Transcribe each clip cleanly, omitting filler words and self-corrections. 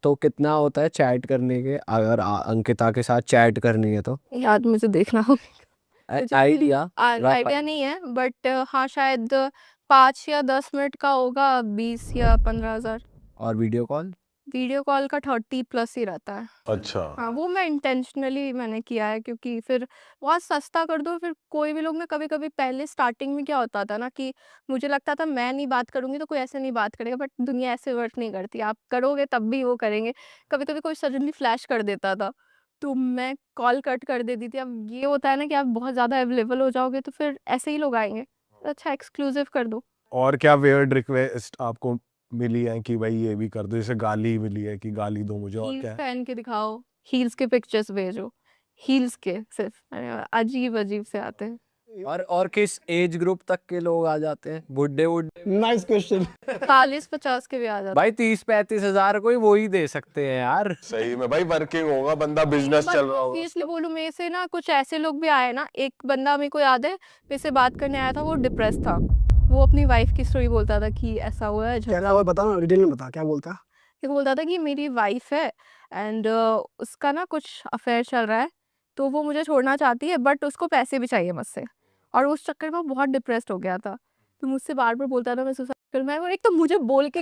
तो कितना होता है चैट करने के, अगर अंकिता के साथ चैट करनी है तो? याद मुझे देखना होगा, मुझे आइडिया आइडिया नहीं है, बट हाँ शायद 5 या 10 मिनट का होगा, 20 या 15 हज़ार। और वीडियो कॉल? वीडियो कॉल का 30+ ही रहता है। अच्छा। हाँ, वो मैं इंटेंशनली मैंने किया है, क्योंकि फिर बहुत सस्ता कर दो, फिर कोई भी लोग ना, कभी-कभी पहले स्टार्टिंग में क्या होता था ना कि मुझे लगता था मैं नहीं बात करूँगी तो कोई ऐसे नहीं बात करेगा, बट दुनिया ऐसे वर्क नहीं करती। आप करोगे तब भी वो करेंगे। कभी-कभी कोई सडनली फ्लैश कर देता था, तो मैं कॉल कट कर देती थी। अब ये होता है ना कि आप बहुत ज़्यादा अवेलेबल हो जाओगे तो फिर ऐसे ही लोग आएँगे। तो अच्छा एक्सक्लूसिव कर दो। और क्या वियर्ड रिक्वेस्ट आपको मिली है कि भाई ये भी कर दो, जैसे गाली मिली है कि गाली दो मुझे, और हील्स क्या है? पहन के दिखाओ, हील्स के पिक्चर्स भेजो, हील्स के सिर्फ़ अजीब-अजीब से आते हैं। और किस एज ग्रुप तक के लोग आ जाते हैं? बुड्ढे बुड्ढे? Nice question. 40-50 के भी आ जाते भाई 30-35 हजार कोई वो ही दे सकते हैं यार। सही में भाई, वर्किंग होगा बंदा, बिजनेस हैं। चल बट रहा होगा। सीरियसली बोलूँ, मेरे से ना कुछ ऐसे लोग भी आए ना, एक बंदा मेरे को याद है, मेरे से बात करने आया था, वो डिप्रेस था। वो अपनी वाइफ़ की स्टोरी बोलता था कि ऐसा हुआ है, क्या झगड़ा था वो हुआ। बता ना, डिटेल में बता क्या बोलता? फिर बोलता था कि मेरी वाइफ़ है एंड उसका ना कुछ अफ़ेयर चल रहा है, तो वो मुझे छोड़ना चाहती है, बट उसको पैसे भी चाहिए मुझसे, और उस चक्कर में वो बहुत डिप्रेस्ड हो गया था। तो मुझसे बार-बार बोलता था मैं सुसाइड करूँ, मैं वो एक तो मुझे बोल के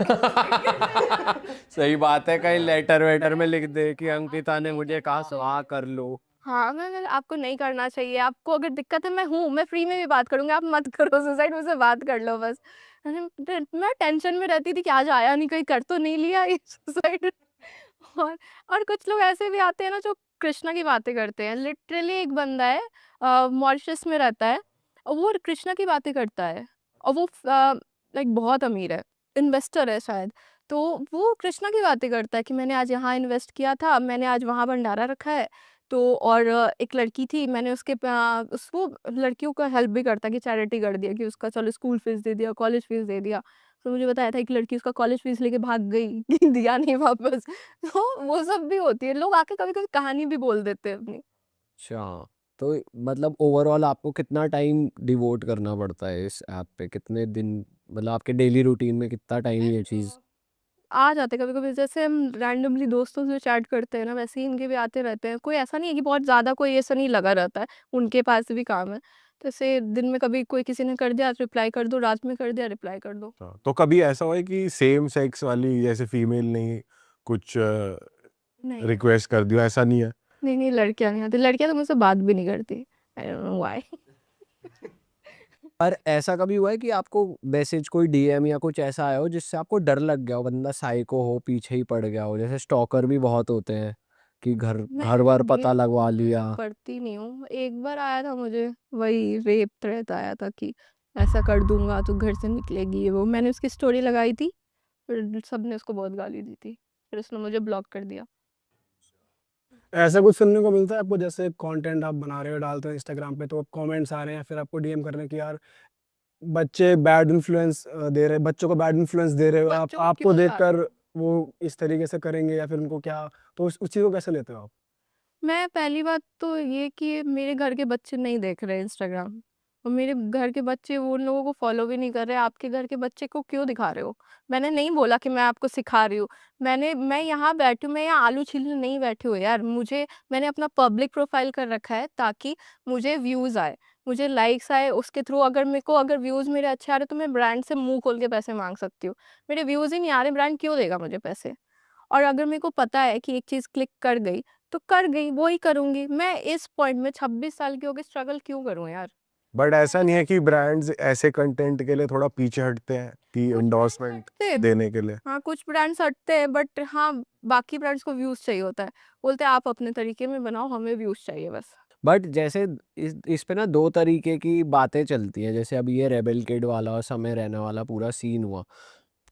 सही बात है, कहीं लेटर वेटर में लिख दे कि अंकिता ने मुझे कहा सुहा कर लो। हाँ, मैं आपको नहीं करना चाहिए, आपको अगर दिक्कत है मैं हूँ, मैं फ्री में भी बात करूँगी, आप मत करो सुसाइड, मुझसे बात कर लो बस। मैं टेंशन में रहती थी कि आज आया नहीं, कहीं कर तो नहीं लिया ये सुसाइड। और और कुछ लोग ऐसे भी आते हैं ना जो कृष्णा की बातें करते हैं। लिटरली एक बंदा है, मॉरिशस में रहता है, और वो कृष्णा की बातें करता है, और वो लाइक बहुत अमीर है, इन्वेस्टर है शायद। तो वो कृष्णा की बातें करता है कि मैंने आज यहाँ इन्वेस्ट किया था, मैंने आज वहाँ भंडारा रखा है। तो और एक लड़की थी, मैंने उसको लड़कियों का हेल्प भी करता है कि चैरिटी कर दिया, कि उसका चलो स्कूल फीस दे दिया, कॉलेज फीस दे दिया। तो मुझे बताया था एक लड़की उसका कॉलेज फीस लेके भाग गई कि दिया नहीं वापस। तो वो सब भी होती है, लोग आके कभी-कभी कहानी भी बोल देते हैं अपनी। अच्छा, तो मतलब ओवरऑल आपको कितना टाइम डिवोट करना पड़ता है इस ऐप पे? कितने दिन, मतलब आपके डेली रूटीन में कितना टाइम ये चीज़? आ जाते हैं कभी-कभी, जैसे हम रैंडमली दोस्तों से चैट करते हैं ना, वैसे ही इनके भी आते रहते हैं। कोई ऐसा नहीं है कि बहुत ज़्यादा कोई ऐसा नहीं लगा रहता है, उनके पास भी काम है। तो ऐसे दिन में कभी कोई किसी ने कर दिया रिप्लाई कर दो, रात में कर दिया रिप्लाई कर दो। हाँ, तो कभी ऐसा हुआ है कि सेम सेक्स वाली, जैसे फीमेल ने कुछ नहीं, रिक्वेस्ट कर दिया, ऐसा नहीं है? नहीं, लड़कियाँ नहीं आती। लड़कियाँ तो मुझसे बात भी नहीं करती। I don't know why. पर ऐसा कभी हुआ है कि आपको मैसेज, कोई डीएम या कुछ ऐसा आया हो जिससे आपको डर लग गया हो, बंदा साइको हो, पीछे ही पड़ गया हो? जैसे स्टॉकर भी बहुत होते हैं कि घर मैं घर बार पता डीएम लगवा लिया। पढ़ती नहीं हूँ। एक बार आया था मुझे, वही रेप थ्रेट आया था कि ऐसा कर दूँगा, तू घर से निकलेगी, ये वो। मैंने उसकी स्टोरी लगाई थी, फिर सबने उसको बहुत गाली दी थी। फिर उसने मुझे ब्लॉक कर दिया। ऐसा कुछ सुनने को मिलता है आपको, जैसे कंटेंट आप बना रहे हो, डालते हो इंस्टाग्राम पे, तो कमेंट्स आ रहे हैं, फिर आपको डीएम कर रहे हैं कि यार बच्चे बैड इन्फ्लुएंस दे रहे, बच्चों को बैड इन्फ्लुएंस दे रहे हो आप, बच्चों को आपको क्यों ला रहे देखकर हो? वो इस तरीके से करेंगे या फिर उनको क्या, तो उस चीज़ को कैसे लेते हो आप? मैं पहली बात तो ये कि मेरे घर के बच्चे नहीं देख रहे इंस्टाग्राम, और मेरे घर के बच्चे वो उन लोगों को फॉलो भी नहीं कर रहे। आपके घर के बच्चे को क्यों दिखा रहे हो? मैंने नहीं बोला कि मैं आपको सिखा रही हूँ। मैं यहाँ बैठी हूँ, मैं यहाँ आलू छीलने नहीं बैठी हूँ यार। मैंने अपना पब्लिक प्रोफाइल कर रखा है ताकि मुझे व्यूज़ आए, मुझे लाइक्स आए, उसके थ्रू अगर मेरे को अगर व्यूज़ मेरे अच्छे आ रहे तो मैं ब्रांड से मुँह खोल के पैसे माँग सकती हूँ। मेरे व्यूज़ ही नहीं आ रहे, ब्रांड क्यों देगा मुझे पैसे? और अगर मेरे को पता है कि एक चीज़ क्लिक कर गई, तो कर गई, वो ही करूँगी। मैं इस पॉइंट में 26 साल की हो के स्ट्रगल क्यों करूँ यार? बट ऐसा नहीं है कि ब्रांड्स ऐसे कंटेंट के लिए थोड़ा पीछे हटते हैं कि कुछ ब्रांड्स एंडोर्समेंट हटते हैं। देने के लिए? हाँ, कुछ ब्रांड्स हटते हैं, बट हाँ, बाकी ब्रांड्स को व्यूज़ चाहिए होता है। बोलते हैं आप अपने तरीके में बनाओ, हमें व्यूज़ चाहिए बस। बट जैसे इस पे ना 2 तरीके की बातें चलती हैं। जैसे अभी ये रेबेल किड वाला और समय रैना वाला पूरा सीन हुआ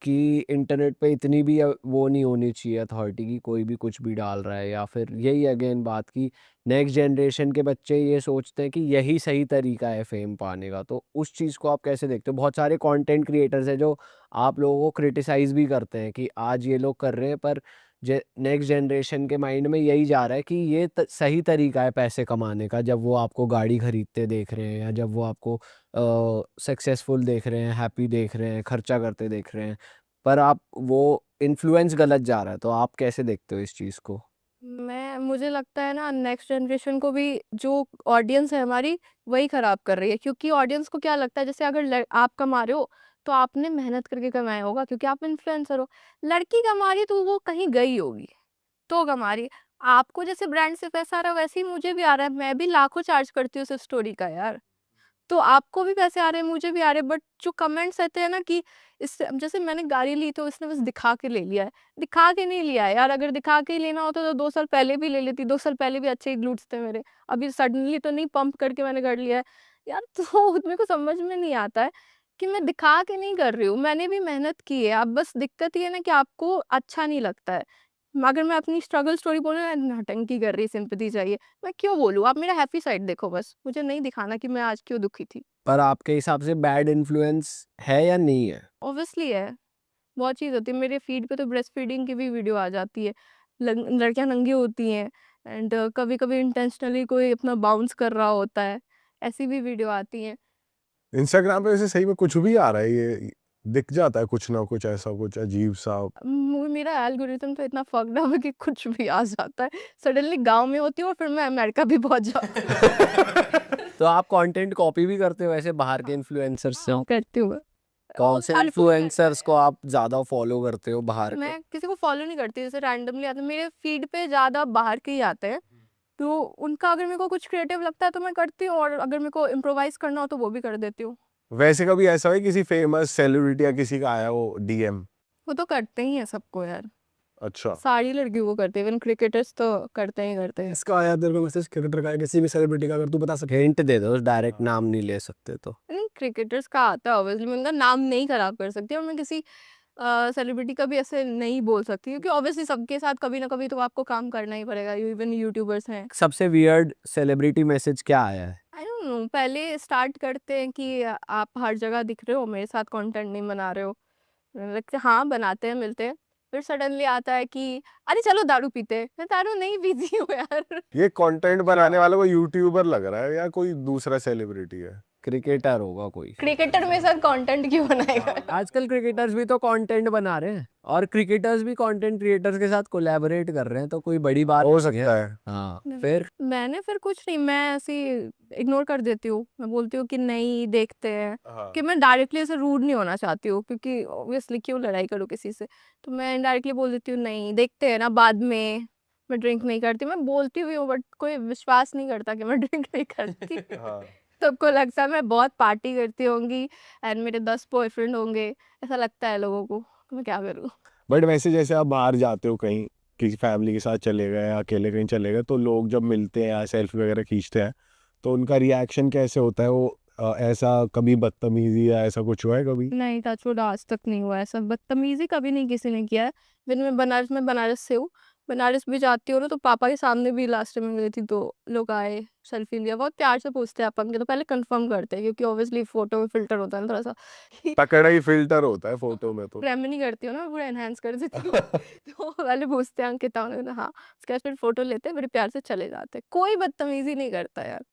कि इंटरनेट पे इतनी भी वो नहीं होनी चाहिए अथॉरिटी की, कोई भी कुछ भी डाल रहा है, या फिर यही अगेन बात की नेक्स्ट जनरेशन के बच्चे ये सोचते हैं कि यही सही तरीका है फेम पाने का। तो उस चीज़ को आप कैसे देखते हो? बहुत सारे कंटेंट क्रिएटर्स हैं जो आप लोगों को क्रिटिसाइज़ भी करते हैं कि आज ये लोग कर रहे हैं, पर नेक्स्ट जनरेशन के माइंड में यही जा रहा है कि ये सही तरीका है पैसे कमाने का, जब वो आपको गाड़ी खरीदते देख रहे हैं, या जब वो आपको सक्सेसफुल देख रहे हैं, हैप्पी देख रहे हैं, खर्चा करते देख रहे हैं। पर आप वो इन्फ्लुएंस गलत जा रहा है, तो आप कैसे देखते हो इस चीज़ को? मुझे लगता है ना नेक्स्ट जनरेशन को भी जो ऑडियंस है हमारी वही खराब कर रही है, क्योंकि ऑडियंस को क्या लगता है जैसे अगर आप कमा रहे हो तो आपने मेहनत करके कमाया होगा क्योंकि आप इन्फ्लुएंसर हो। लड़की कमा रही है तो वो कहीं गई होगी तो कमा रही है। आपको जैसे ब्रांड से पैसा आ रहा है वैसे ही मुझे भी आ रहा है, मैं भी लाखों चार्ज करती हूँ उस स्टोरी का यार। तो आपको भी पैसे आ रहे हैं, मुझे भी आ रहे हैं, बट जो कमेंट्स रहते हैं ना कि इससे जैसे मैंने गाड़ी ली तो इसने बस दिखा के ले लिया है। दिखा के नहीं लिया है यार, अगर दिखा के ही लेना होता तो 2 साल पहले भी ले लेती, 2 साल पहले भी अच्छे ही ग्लूट्स थे मेरे। अभी सडनली तो नहीं पंप करके मैंने कर लिया है। यार तो मेरे को समझ में नहीं आता है कि मैं दिखा के नहीं कर रही हूँ, मैंने भी मेहनत की है। अब बस दिक्कत ये है ना कि आपको अच्छा नहीं लगता है। अगर मैं अपनी स्ट्रगल स्टोरी बोलूँ ना, नौटंकी कर रही, सिंपैथी चाहिए, मैं क्यों बोलूँ? आप मेरा हैप्पी साइड देखो बस, मुझे नहीं दिखाना कि मैं आज क्यों दुखी थी। पर आपके हिसाब से बैड इन्फ्लुएंस है या नहीं है? ऑब्वियसली है, बहुत चीज़ होती है। मेरे फीड पे तो ब्रेस्ट फीडिंग की भी वीडियो आ जाती है। लड़कियां नंगी होती हैं एंड कभी-कभी इंटेंशनली कोई अपना बाउंस कर रहा होता है, ऐसी भी वीडियो आती हैं। इंस्टाग्राम पे वैसे सही में कुछ भी आ रहा है, ये दिख जाता है कुछ ना कुछ ऐसा कुछ अजीब सा। मेरा एल्गोरिथम तो इतना फक्ड अप है कि कुछ भी आ जाता है। सडनली गाँव में होती हूँ और फिर मैं अमेरिका भी पहुँच जाती हूँ। तो आप कंटेंट कॉपी भी करते हो वैसे बाहर के इन्फ्लुएंसर्स से? करती हूँ मैं। कौन से हर कोई करता इन्फ्लुएंसर्स है। को आप ज़्यादा फॉलो करते हो बाहर के? मैं किसी को फॉलो नहीं करती, जैसे रैंडमली आते हैं मेरे फीड पे, ज़्यादा बाहर के ही आते हैं। तो उनका अगर मेरे को कुछ क्रिएटिव लगता है तो मैं करती हूँ, और अगर मेरे को इम्प्रोवाइज़ करना हो तो वो भी कर देती हूँ। वैसे कभी ऐसा है किसी फेमस सेलिब्रिटी या किसी का आया हो डीएम? वो तो करते ही हैं सबको यार, अच्छा। सारी लड़कियों को करते हैं, इवन क्रिकेटर्स तो करते ही करते हैं। इसका आया तेरे को मैसेज क्रिकेटर का या किसी भी सेलिब्रिटी का, अगर तू बता सकते हिंट दे दो, डायरेक्ट नाम नहीं ले सकते तो। नहीं, क्रिकेटर्स का आता है ऑब्वियसली, मैं उनका नाम नहीं खराब कर सकती और मैं किसी सेलिब्रिटी का भी ऐसे नहीं बोल सकती, क्योंकि ऑब्वियसली सबके साथ कभी ना कभी तो आपको काम करना ही पड़ेगा, इवन यूट्यूबर्स हैं। सबसे वियर्ड सेलिब्रिटी मैसेज क्या आया है? आई डोंट नो, पहले स्टार्ट करते हैं कि आप हर जगह दिख रहे हो, मेरे साथ कंटेंट नहीं बना रहे हो। लगता है हाँ बनाते हैं, मिलते हैं। फिर सडनली आता है कि अरे चलो दारू पीते हैं। मैं दारू नहीं पीती हूँ यार। ये कंटेंट बनाने वाला कोई यूट्यूबर लग रहा है या कोई दूसरा सेलिब्रिटी है? क्रिकेटर होगा कोई। क्रिकेटर मेरे साथ कंटेंट क्यों बनाएगा? आजकल क्रिकेटर्स भी तो कंटेंट बना रहे हैं, और क्रिकेटर्स भी कंटेंट क्रिएटर्स के साथ कोलैबोरेट कर रहे हैं, तो कोई बड़ी बात हो नहीं सकता है। हाँ फिर मैंने फिर कुछ नहीं, मैं ऐसे इग्नोर कर देती हूँ। मैं बोलती हूँ कि नहीं देखते हैं, हाँ। कि मैं डायरेक्टली ऐसे रूड नहीं होना चाहती हूँ, क्योंकि ऑब्वियसली क्यों लड़ाई करूँ किसी से। तो मैं इनडायरेक्टली बोल देती हूँ नहीं देखते हैं ना बाद में। मैं ड्रिंक नहीं करती, मैं बोलती हुई हूँ, बट कोई विश्वास नहीं करता कि मैं ड्रिंक नहीं करती। हाँ। सबको लगता है मैं बहुत पार्टी करती होंगी एंड मेरे 10 बॉयफ्रेंड होंगे, ऐसा लगता है लोगों को, तो मैं क्या करूँ। बट वैसे जैसे आप बाहर जाते हो कहीं, किसी फैमिली के साथ चले गए या अकेले कहीं चले गए, तो लोग जब मिलते हैं या सेल्फी वगैरह खींचते हैं तो उनका रिएक्शन कैसे होता है? वो ऐसा कभी बदतमीजी या ऐसा कुछ हुआ है कभी? नहीं, टचवुड आज तक नहीं हुआ ऐसा, बदतमीजी कभी नहीं किसी ने किया है। फिर मैं बनारस से हूँ, बनारस भी जाती हूँ ना, तो पापा के सामने भी लास्ट टाइम मैं गई थी तो लोग आए, सेल्फी लिया, बहुत प्यार से पूछते हैं अपन के, तो पहले कंफर्म करते हैं क्योंकि ऑब्वियसली फोटो में फिल्टर होता है ना थोड़ा सा। तकड़ा ही फिल्टर होता है फोटो में तो। प्रेम नहीं करती हूँ ना, पूरा एनहांस कर देती हूँ। तो पहले पूछते हैं अंकिता, उन्होंने हाँ, उसके बाद फिर फोटो लेते हैं, बड़े प्यार से चले जाते हैं, कोई बदतमीजी नहीं करता यार।